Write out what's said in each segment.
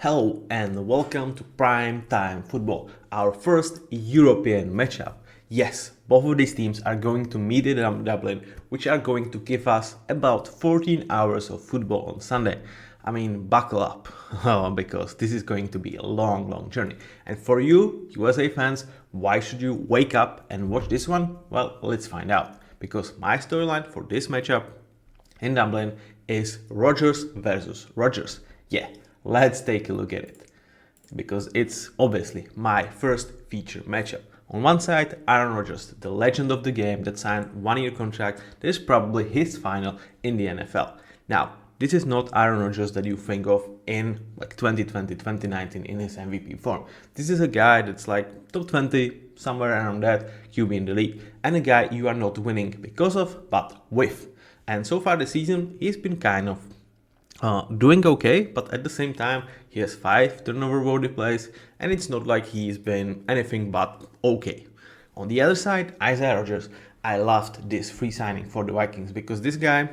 Hello and welcome to Prime Time Football, our first European matchup. Yes, both of these teams are going to meet in Dublin, which are going to give us about 14 hours of football on Sunday. I mean, buckle up, because this is going to be a long journey. And for you, USA fans, why should you wake up and watch this one? Well, let's find out. Because my storyline for this matchup in Dublin is Rodgers versus Rodgers. Yeah, let's take a look at it. Because it's obviously my first feature matchup. On one side, Aaron Rodgers, the legend of the game that signed 1-year contract. This is probably his final in the NFL. Now, this is not Aaron Rodgers that you think of in like 2020, 2019 in his MVP form. This is a guy that's like top 20, somewhere around that, QB in the league, and a guy you are not winning because of, but with. And so far this season, he's been kind of doing okay, but at the same time, he has 5 turnover-worthy plays, and it's not like he's been anything but okay. On the other side, Isaiah Rodgers, I loved this free signing for the Vikings because this guy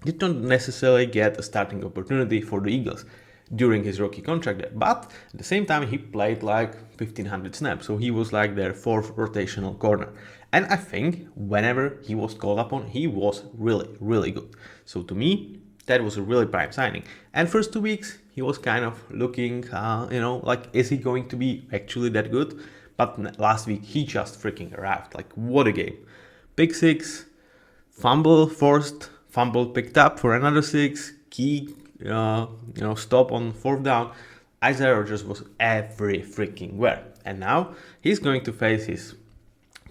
did not necessarily get a starting opportunity for the Eagles during his rookie contract there, but at the same time, he played like 1500 snaps, so he was like their 4th rotational corner. And I think whenever he was called upon, he was really good. So to me, that was a really prime signing. And first 2 weeks, he was kind of looking, like, is he going to be actually that good? But last week, he just freaking arrived. Like, what a game. Pick 6, fumble forced, fumble picked up for another 6, key, stop on 4th down. Isaiah Rodgers was every freaking where. And now, he's going to face his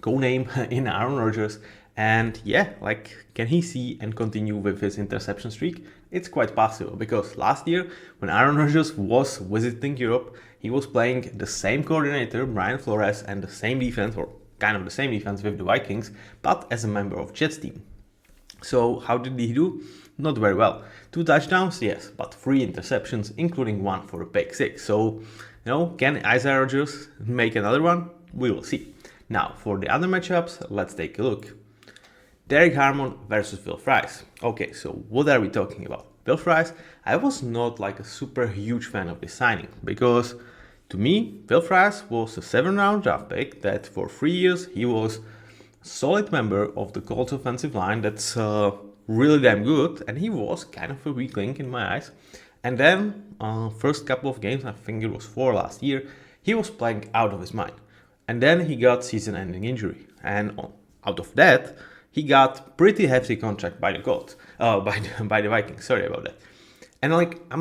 co-name in Aaron Rodgers. And yeah, like, can he see and continue with his interception streak? It's quite possible because last year, when Aaron Rodgers was visiting Europe, he was playing the same coordinator, Brian Flores, and the same defense, or kind of the same defense with the Vikings, but as a member of Jets team. So how did he do? Not very well. 2 touchdowns, yes, but 3 interceptions, including 1 for a pick 6. So, can Isaiah Rodgers make another one? We will see. Now, for the other matchups, let's take a look. Derek Harmon versus Will Fries. Okay, so what are we talking about? Will Fries, I was not like a super huge fan of this signing because to me, Will Fries was a 7th-round draft pick that for 3 years he was a solid member of the Colts offensive line that's really damn good, and he was kind of a weak link in my eyes. And then, first couple of games, I think it was 4 last year, he was playing out of his mind. And then he got season-ending injury, and out of that, he got pretty hefty contract by the Colts, by the Vikings. Sorry about that. And like, I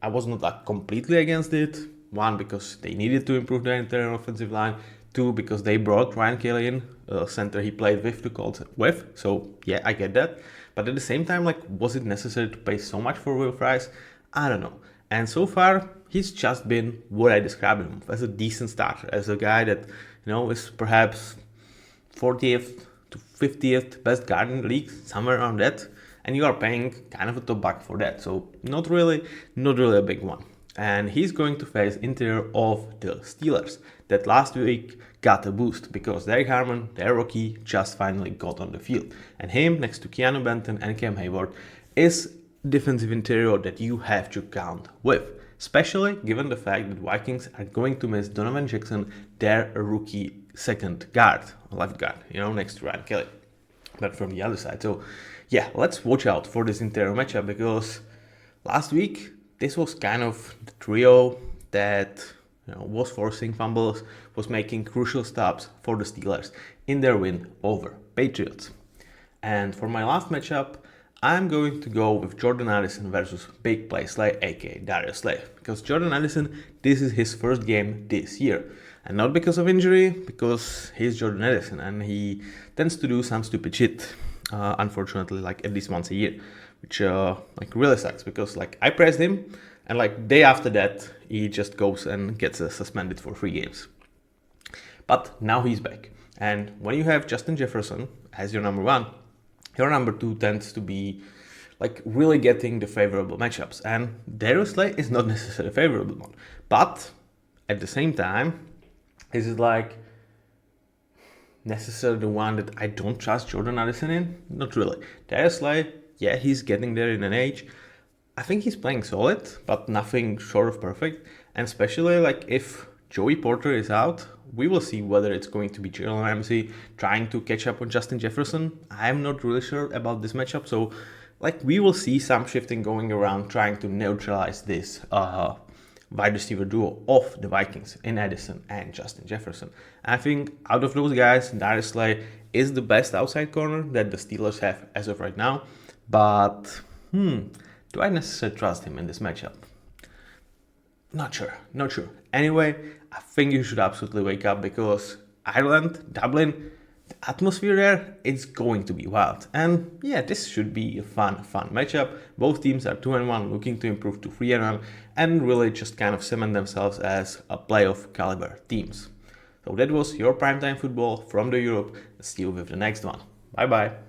was not like completely against it. 1, because they needed to improve their interior offensive line. 2, because they brought Ryan Kelly in, center he played with the Colts with. So yeah, I get that. But at the same time, like, was it necessary to pay so much for Will Fries? I don't know. And so far, he's just been what I describe him as, a decent starter, as a guy that is perhaps 40th to 50th best guard in the league, somewhere around that, and you are paying kind of a top buck for that, so not really a big one. And he's going to face interior of the Steelers that last week got a boost because Derek Harmon, their rookie, just finally got on the field, and him next to Keanu Benton and Cam Hayward is defensive interior that you have to count with, especially given the fact that Vikings are going to miss Donovan Jackson, their rookie second guard, left guard, next to Ryan Kelly, but from the other side. So yeah, let's watch out for this interior matchup because last week this was kind of the trio that was forcing fumbles, was making crucial stops for the Steelers in their win over Patriots. And for my last matchup, I'm going to go with Jordan Addison versus Big Play Slay, aka Darius Slay, because Jordan Addison, this is his first game this year. And not because of injury, because he's Jordan Addison and he tends to do some stupid shit, unfortunately, like at least once a year, which like really sucks because like I praised him and like day after that, he just goes and gets suspended for 3 games. But now he's back. And when you have Justin Jefferson as your number 1, your number 2 tends to be like really getting the favorable matchups. And Darius Slay is not necessarily a favorable one. But at the same time, is it like necessarily the one that I don't trust Jordan Addison in? Not really. Darius Slay, yeah, he's getting there in an age. I think he's playing solid, but nothing short of perfect. And especially like if Joey Porter is out, we will see whether it's going to be Jalen Ramsey trying to catch up on Justin Jefferson. I'm not really sure about this matchup, so like we will see some shifting going around trying to neutralize this wide receiver duo of the Vikings in Addison and Justin Jefferson. I think out of those guys, Darius Slay is the best outside corner that the Steelers have as of right now. But do I necessarily trust him in this matchup? Not sure. Anyway, I think you should absolutely wake up because Ireland, Dublin, the atmosphere there, it's going to be wild. And yeah, this should be a fun matchup. Both teams are 2-1, looking to improve to 3-1, and really just kind of cement themselves as a playoff caliber teams. So that was your primetime football from the Europe. See you with the next one. Bye bye.